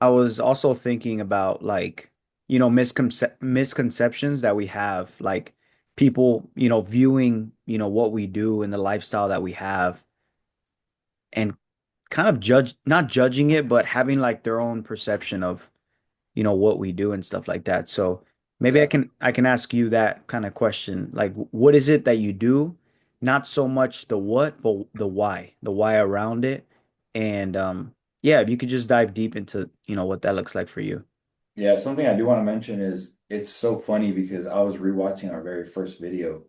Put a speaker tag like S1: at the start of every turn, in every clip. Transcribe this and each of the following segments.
S1: I was also thinking about like, misconceptions that we have, like people, viewing, what we do and the lifestyle that we have and kind of not judging it, but having like their own perception of, what we do and stuff like that. So maybe I
S2: Yeah.
S1: can ask you that kind of question. Like, what is it that you do? Not so much the what, but the why around it. And yeah, if you could just dive deep into, what that looks like for you.
S2: Yeah, something I do want to mention is it's so funny because I was rewatching our very first video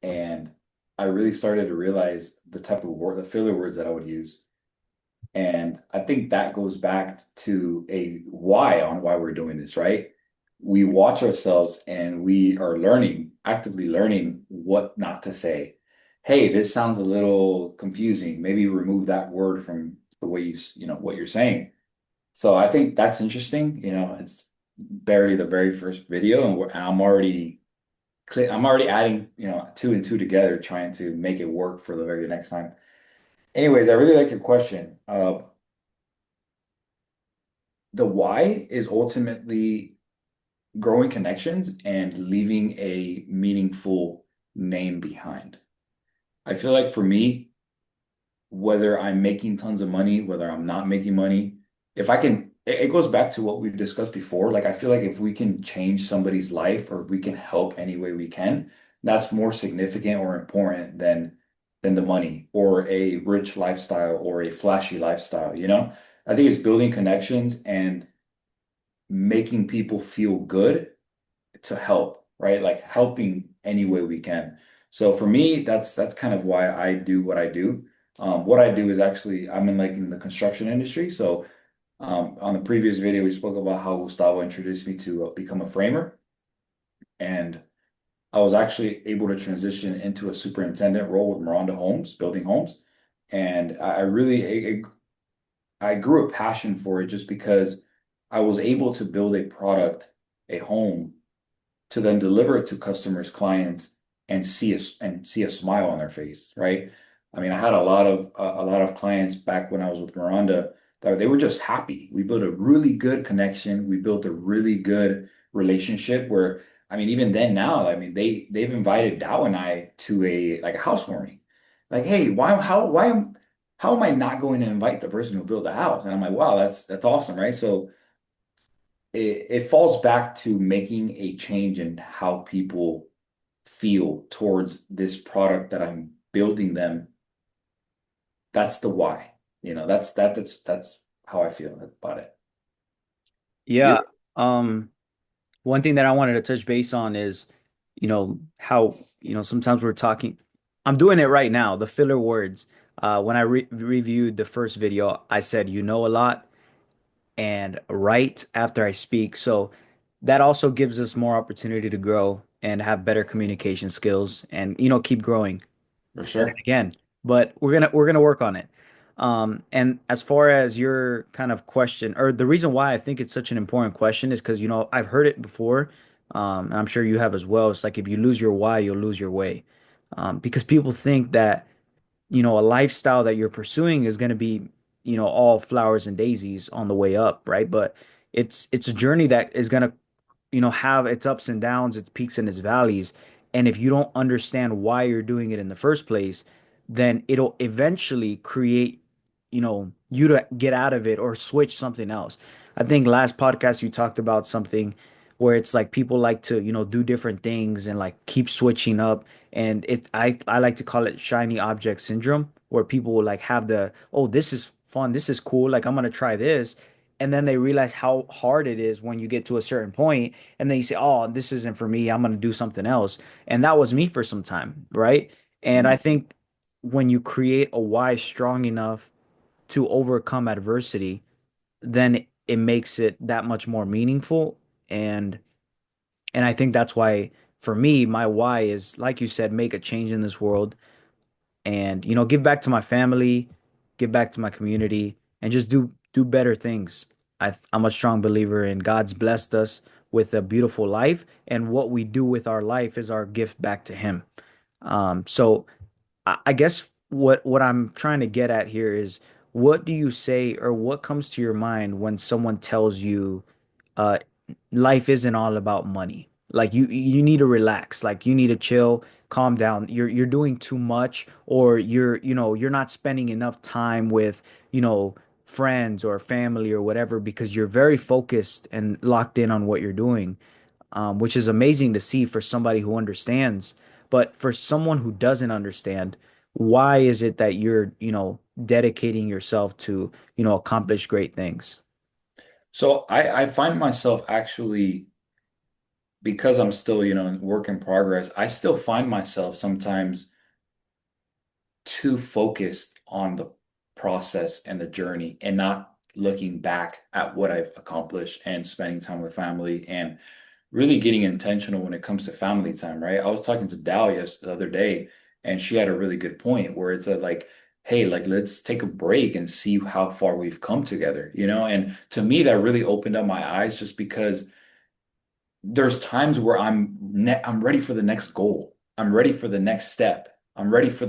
S2: and I really started to realize the type of word, the filler words that I would use. And I think that goes back to a why on why we're doing this, right? We watch ourselves and we are learning, actively learning what not to say. Hey, this sounds a little confusing. Maybe remove that word from the way what you're saying. So I think that's interesting. It's barely the very first video, and I'm already adding, two and two together, trying to make it work for the very next time. Anyways, I really like your question. The why is ultimately growing connections and leaving a meaningful name behind. I feel like for me, whether I'm making tons of money, whether I'm not making money, if I can, it goes back to what we've discussed before. Like, I feel like if we can change somebody's life or if we can help any way we can, that's more significant or important than the money or a rich lifestyle or a flashy lifestyle, you know? I think it's building connections and making people feel good to help, right? Like helping any way we can. So for me, that's kind of why I do what I do. What I do is actually I'm in the construction industry. So on the previous video, we spoke about how Gustavo introduced me to become a framer, and I was actually able to transition into a superintendent role with Miranda Homes, building homes, and I really I grew a passion for it just because I was able to build a product, a home to then deliver it to customers, clients, and see a smile on their face, right? I mean, I had a lot of clients back when I was with Miranda that they were just happy. We built a really good connection. We built a really good relationship where, I mean, even then now, I mean, they've invited Dow and I to a housewarming. Like, hey, how am I not going to invite the person who built the house? And I'm like, wow, that's awesome, right? So it falls back to making a change in how people feel towards this product that I'm building them. That's the why. That's how I feel about it.
S1: Yeah.
S2: You
S1: Um, One thing that I wanted to touch base on is, how, sometimes we're talking, I'm doing it right now, the filler words. When I reviewed the first video, I said, a lot and right after I speak. So that also gives us more opportunity to grow and have better communication skills and, keep growing
S2: for
S1: again and
S2: sure.
S1: again. But we're gonna work on it. And as far as your kind of question, or the reason why I think it's such an important question is because, I've heard it before, and I'm sure you have as well. It's like if you lose your why, you'll lose your way. Because people think that, a lifestyle that you're pursuing is going to be, all flowers and daisies on the way up, right? But it's a journey that is going to, have its ups and downs, its peaks and its valleys. And if you don't understand why you're doing it in the first place, then it'll eventually create, you to get out of it or switch something else. I think last podcast you talked about something where it's like people like to, do different things and like keep switching up. And I like to call it shiny object syndrome, where people will like have oh, this is fun, this is cool, like I'm gonna try this. And then they realize how hard it is when you get to a certain point, and then you say, "Oh, this isn't for me. I'm gonna do something else." And that was me for some time, right? And I
S2: Mhm.
S1: think when you create a why strong enough to overcome adversity, then it makes it that much more meaningful. And I think that's why for me, my why is, like you said, make a change in this world and, give back to my family, give back to my community, and just do better things. I'm a strong believer in God's blessed us with a beautiful life, and what we do with our life is our gift back to Him. So I guess what I'm trying to get at here is, what do you say or what comes to your mind when someone tells you uh life isn't all about money? Like you need to relax, like you need to chill, calm down. You're doing too much, or you're not spending enough time with, you know, friends or family or whatever because you're very focused and locked in on what you're doing, which is amazing to see for somebody who understands. But for someone who doesn't understand, why is it that you're, dedicating yourself to, accomplish great things?
S2: So I find myself actually, because I'm still, work in progress, I still find myself sometimes too focused on the process and the journey and not looking back at what I've accomplished and spending time with family and really getting intentional when it comes to family time, right? I was talking to Dahlia the other day, and she had a really good point where it's like, hey, like let's take a break and see how far we've come together, you know? And to me, that really opened up my eyes just because there's times where I'm ready for the next goal. I'm ready for the next step. I'm ready for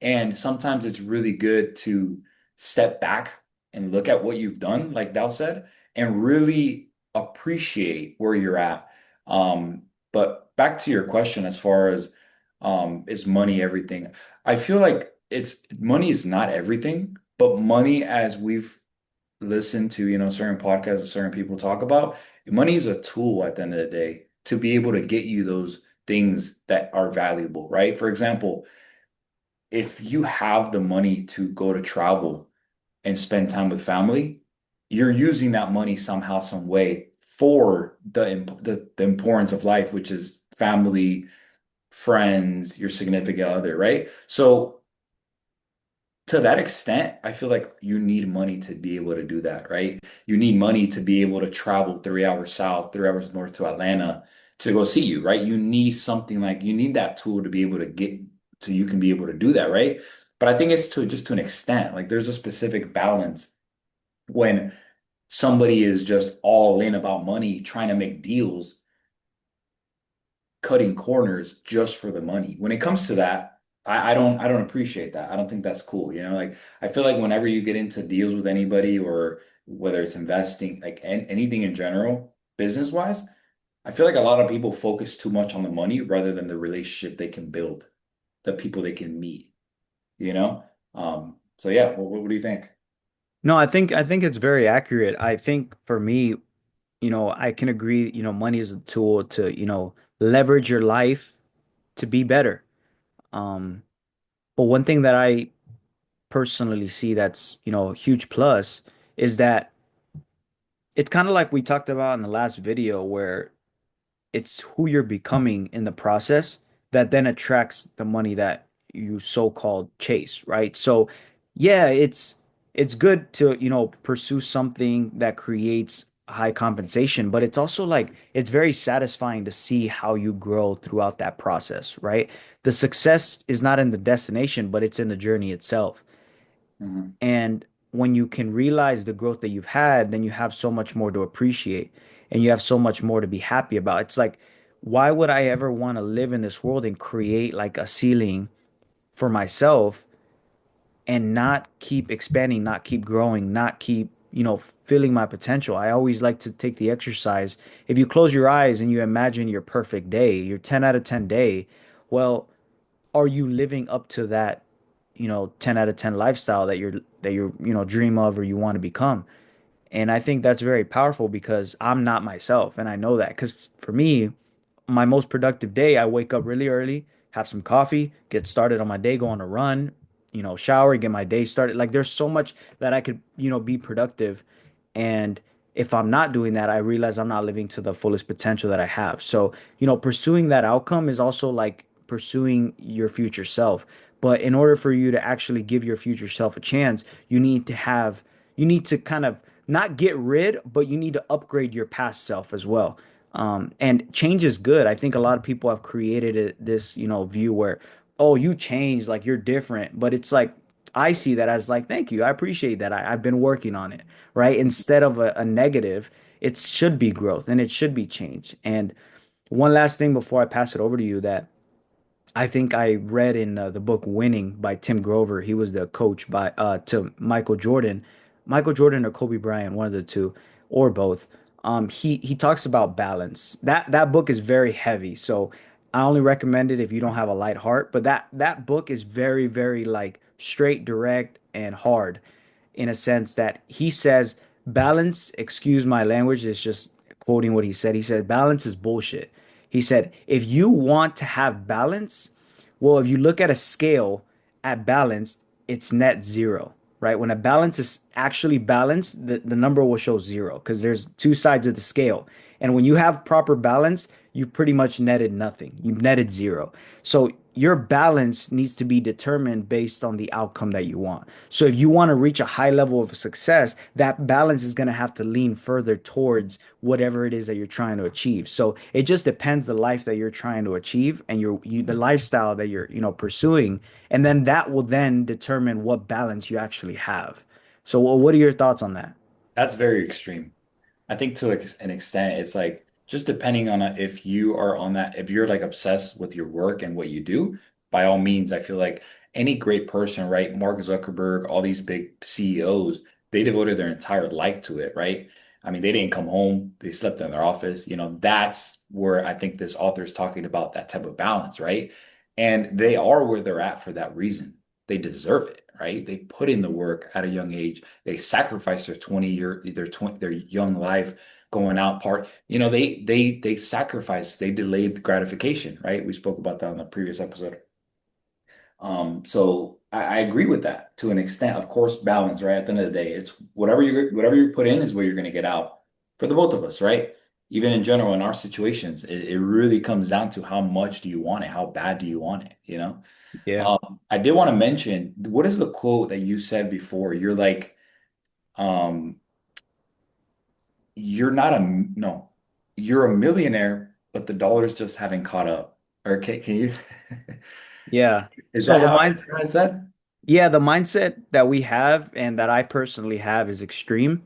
S2: and sometimes it's really good to step back and look at what you've done, like Dal said, and really appreciate where you're at. But back to your question as far as is money everything? I feel like it's money is not everything, but money as we've listen to, certain podcasts and certain people talk about, money is a tool at the end of the day to be able to get you those things that are valuable, right? For example, if you have the money to go to travel and spend time with family, you're using that money somehow, some way for the importance of life, which is family, friends, your significant other, right? So to that extent, I feel like you need money to be able to do that, right? You need money to be able to travel 3 hours south, 3 hours north to Atlanta to go see you, right? You need something like you need that tool to be able to get to you can be able to do that, right? But I think it's to just to an extent. Like there's a specific balance when somebody is just all in about money, trying to make deals, cutting corners just for the money. When it comes to that, I don't appreciate that. I don't think that's cool. Like I feel like whenever you get into deals with anybody or whether it's investing, like anything in general, business wise, I feel like a lot of people focus too much on the money rather than the relationship they can build, the people they can meet, you know? So yeah, what do you think?
S1: No, I think it's very accurate. I think for me, I can agree, money is a tool to, leverage your life to be better. Um, but one thing that I personally see that's, a huge plus is that it's kind of like we talked about in the last video where it's who you're becoming in the process that then attracts the money that you so-called chase, right? So, yeah, it's good to, pursue something that creates high compensation, but it's also like it's very satisfying to see how you grow throughout that process, right? The success is not in the destination, but it's in the journey itself.
S2: Mhm.
S1: And when you can realize the growth that you've had, then you have so much more to appreciate and you have so much more to be happy about. It's like, why would I ever want to live in this world and create like a ceiling for myself and not keep expanding, not keep growing, not keep, filling my potential? I always like to take the exercise. If you close your eyes and you imagine your perfect day, your 10 out of 10 day, well, are you living up to that, 10 out of 10 lifestyle that you're, dream of or you want to become? And I think that's very powerful because I'm not myself and I know that because for me, my most productive day, I wake up really early, have some coffee, get started on my day, go on a run, shower, get my day started. Like there's so much that I could, be productive. And if I'm not doing that, I realize I'm not living to the fullest potential that I have. So, pursuing that outcome is also like pursuing your future self. But in order for you to actually give your future self a chance, you need to kind of not get rid, but you need to upgrade your past self as well. And change is good. I think a lot of people have created this, view where, oh, you changed, like you're different. But it's like, I see that as like, thank you. I appreciate that. I've been working on it, right? Instead of a negative, it should be growth and it should be change. And one last thing before I pass it over to you that I think I read in the book Winning by Tim Grover. He was the coach by to Michael Jordan, Michael Jordan or Kobe Bryant, one of the two, or both. He talks about balance. That book is very heavy, so I only recommend it if you don't have a light heart. But that book is very like straight, direct, and hard in a sense that he says balance, excuse my language, is just quoting what he said. He said balance is bullshit. He said if you want to have balance, well, if you look at a scale at balance, it's net zero, right? When a balance is actually balanced, the number will show zero because there's two sides of the scale. And when you have proper balance, you pretty much netted nothing. You've netted zero. So your balance needs to be determined based on the outcome that you want. So if you want to reach a high level of success, that balance is going to have to lean further towards whatever it is that you're trying to achieve. So it just depends the life that you're trying to achieve and the lifestyle that you're, pursuing, and then that will then determine what balance you actually have. So what are your thoughts on that?
S2: That's very extreme. I think to an extent, it's like just depending on if you are on that, if you're like obsessed with your work and what you do, by all means, I feel like any great person, right? Mark Zuckerberg, all these big CEOs, they devoted their entire life to it, right? I mean, they didn't come home, they slept in their office. That's where I think this author is talking about that type of balance, right? And they are where they're at for that reason. They deserve it, right? They put in the work at a young age. They sacrifice their young life going out they sacrifice, they delayed gratification, right? We spoke about that on the previous episode. So I agree with that to an extent. Of course, balance, right? At the end of the day, it's whatever you put in is what you're going to get out for the both of us, right? Even in general, in our situations, it really comes down to how much do you want it? How bad do you want it?
S1: Yeah.
S2: I did want to mention, what is the quote that you said before? You're like, um, you're not a, no, you're a millionaire, but the dollars just haven't caught up. Or can you,
S1: Yeah.
S2: is
S1: So
S2: that how it said?
S1: the mindset that we have and that I personally have is extreme.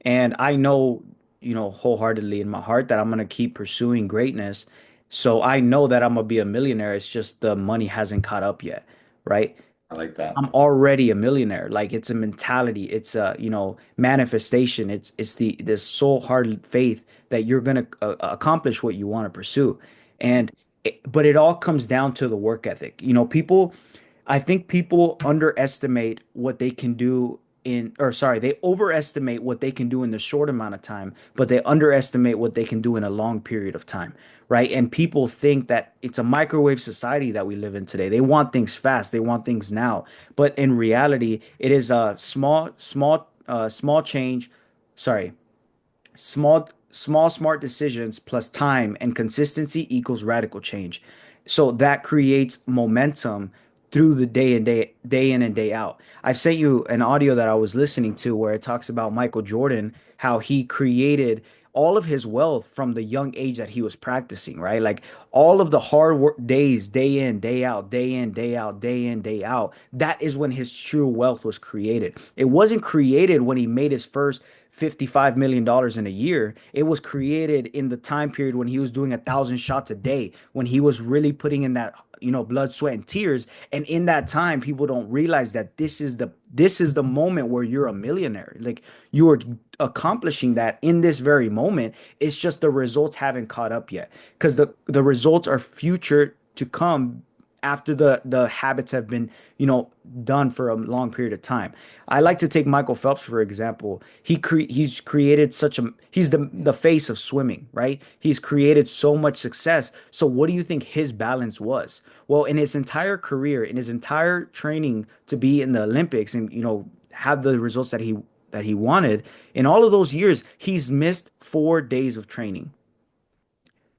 S1: And I know, wholeheartedly in my heart that I'm gonna keep pursuing greatness. So I know that I'm gonna be a millionaire. It's just the money hasn't caught up yet, right?
S2: I like that.
S1: I'm already a millionaire. Like it's a mentality. It's a, manifestation. It's this soul-hearted faith that you're gonna accomplish what you want to pursue. And but it all comes down to the work ethic. I think people underestimate what they can do or sorry, they overestimate what they can do in the short amount of time, but they underestimate what they can do in a long period of time, right? And people think that it's a microwave society that we live in today. They want things fast, they want things now, but in reality, it is a small change. Sorry, small smart decisions plus time and consistency equals radical change. So that creates momentum through the day in and day out. I've sent you an audio that I was listening to where it talks about Michael Jordan, how he created all of his wealth from the young age that he was practicing, right? Like all of the hard work days, day in, day out, day in, day out, day in, day out. That is when his true wealth was created. It wasn't created when he made his first $55 million in a year. It was created in the time period when he was doing 1,000 shots a day, when he was really putting in that, blood, sweat, and tears. And in that time, people don't realize that this is the moment where you're a millionaire. Like you are accomplishing that in this very moment. It's just the results haven't caught up yet. Because the results are future to come after the habits have been done for a long period of time. I like to take Michael Phelps for example. He's created he's the face of swimming, right? He's created so much success. So what do you think his balance was? Well, in his entire career, in his entire training to be in the Olympics and have the results that he wanted, in all of those years, he's missed 4 days of training.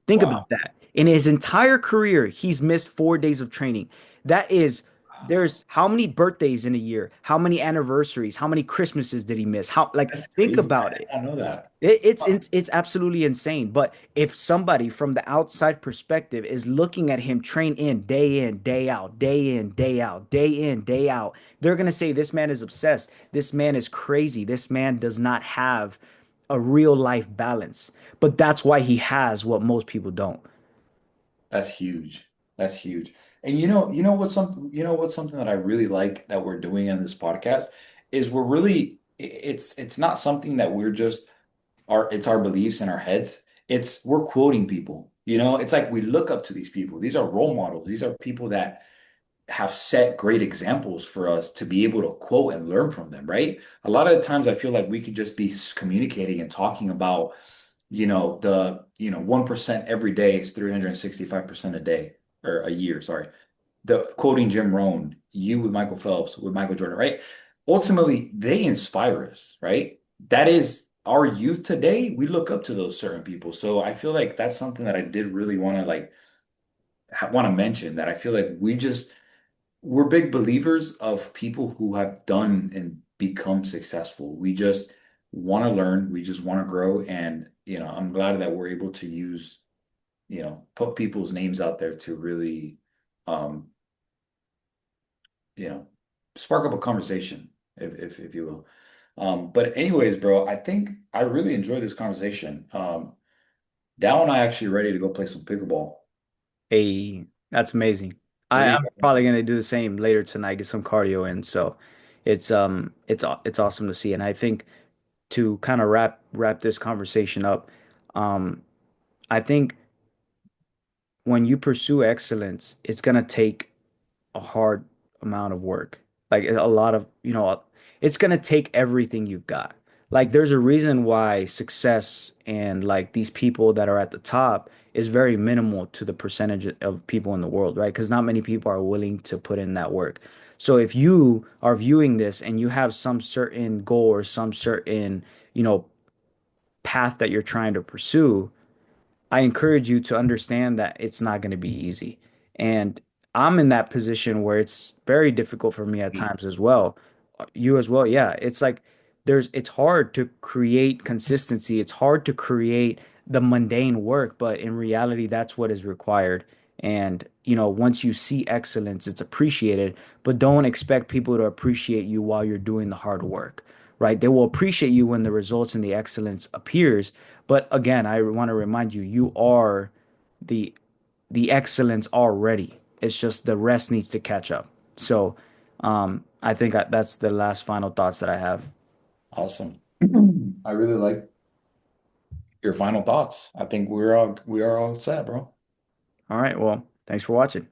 S1: Think about
S2: Wow.
S1: that. In his entire career, he's missed 4 days of training. That is, there's how many birthdays in a year? How many anniversaries? How many Christmases did he miss?
S2: That's
S1: Think
S2: crazy.
S1: about it.
S2: I did not know that.
S1: It's absolutely insane. But if somebody from the outside perspective is looking at him train in, day out, day in, day out, day in, day out, they're gonna say this man is obsessed. This man is crazy. This man does not have a real life balance. But that's why he has what most people don't.
S2: That's huge. That's huge. And you know what's something that I really like that we're doing in this podcast is we're really it's not something that we're just it's our beliefs in our heads. It's we're quoting people. You know, it's like we look up to these people. These are role models. These are people that have set great examples for us to be able to quote and learn from them, right? A lot of the times I feel like we could just be communicating and talking about, the, 1% every day is 365% a day or a year, sorry. The quoting Jim Rohn, you with Michael Phelps, with Michael Jordan, right? Ultimately, they inspire us, right? That is our youth today. We look up to those certain people. So I feel like that's something that I did really want to like want to mention that I feel like we're big believers of people who have done and become successful. We just want to learn, we just want to grow. And, I'm glad that we're able to use, put people's names out there to really, um, you know, spark up a conversation, if you will. But anyways, bro, I think I really enjoyed this conversation. Dal and I actually ready to go play some pickleball.
S1: Hey, that's amazing.
S2: There you
S1: I'm
S2: go.
S1: probably gonna do the same later tonight, get some cardio in. So it's awesome to see. And I think to kind of wrap this conversation up, um, I think when you pursue excellence, it's gonna take a hard amount of work. Like a lot of, it's gonna take everything you've got. Like there's a reason why success and like these people that are at the top is very minimal to the percentage of people in the world, right? Because not many people are willing to put in that work. So if you are viewing this and you have some certain goal or some certain, you know, path that you're trying to pursue, I encourage you to understand that it's not going to be easy. And I'm in that position where it's very difficult for me at times as well. You as well. Yeah. It's like it's hard to create consistency. It's hard to create the mundane work, but in reality, that's what is required. And, once you see excellence, it's appreciated, but don't expect people to appreciate you while you're doing the hard work, right? They will appreciate you when the results and the excellence appears, but again, I want to remind you, you are the the excellence already. It's just the rest needs to catch up. So, I think that's the last final thoughts that I have.
S2: Awesome. I really like your final thoughts. I think we are all set, bro.
S1: All right, well, thanks for watching.